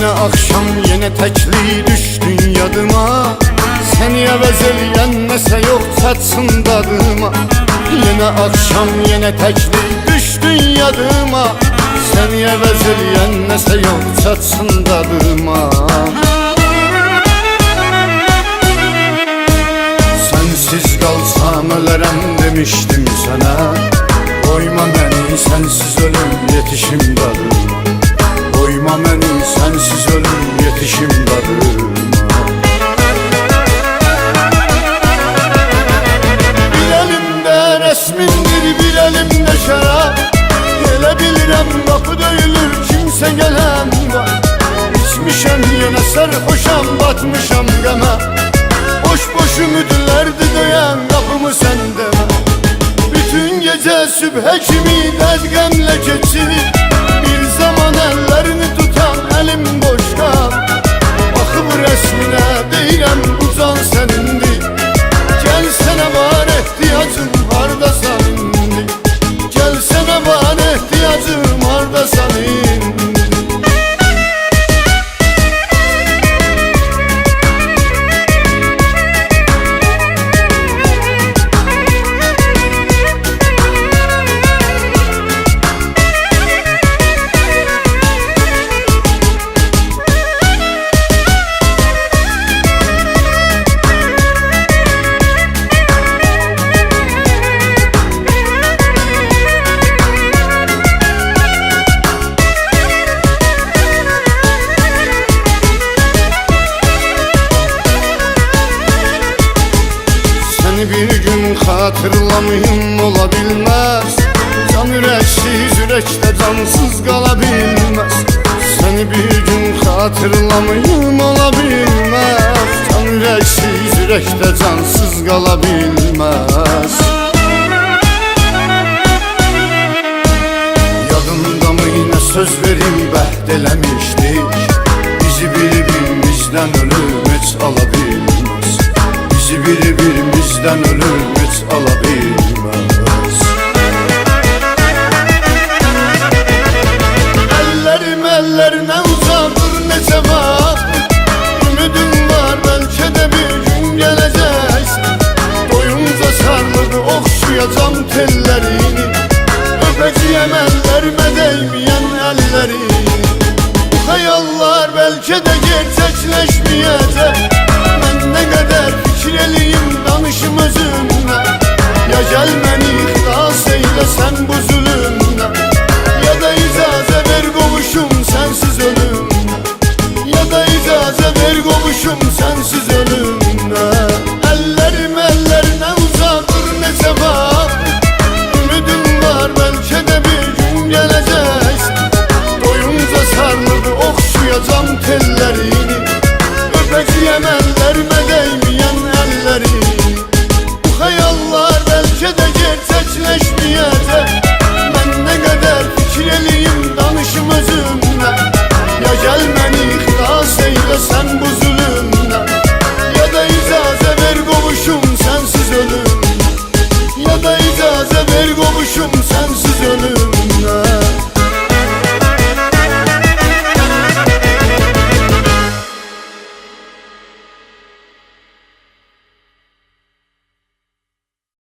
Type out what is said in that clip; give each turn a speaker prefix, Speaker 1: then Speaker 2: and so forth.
Speaker 1: Yine akşam yine tekli düştün yadıma. Seni əvəz eləyən nəsə yox çatsın dadıma. Yine akşam yine tekli düştün yadıma. Seni əvəz eləyən nəsə yox çatsın dadıma. Sensiz kalsam ölərəm demiştim sana. Koyma beni sensiz ölüm yetişim dadıma. Koyma beni sensiz ölüm yetişim dadıma. Bir elimde resmindir bir elimde şarap. Elə bilirəm qapı döyülür kimsə gələn var. İçmişəm yenə sərxoşam batmışam qəmə. Boş ümidlərdi döyən qapımı sən demə. Bütün gece sübhə kimi dərd qəmlə keçir. Bir zaman əllərini tutan əlim boş qal. Baxıb rəsminə deyirəm bu can sənindir. Gəl sənə var ehtiyacım hardasan indi. Gəl sənə var ehtiyacım hardasan indi. Bir gün hatırlamayım ola bilmez. Can yüreksiz yürekte cansız kalabilmez. Seni bir gün hatırlamayım ola bilmez. Can yüreksiz yürekte cansız kalabilmez. Yadında mı yine söz verip əhd eləmişdik. Bizi birbirimizden ölüm heç alabilmez. Bizi birbirimizden ölüm heç alabilmez. Ellerim ellerine uzadır neçə vaxt. Ümidim var belki de bir gün geleceksin. Doyunca sarılıp okşayacağım tellerini. Öpeceğim ellerime değmeyen ellerini. Bu hayallar belki de gerçekleşmeyecek. Ben ne kadar fikirliyim danışım özümle. Ya gel beni ihlas eyle sen bu zulümle. Ya da izah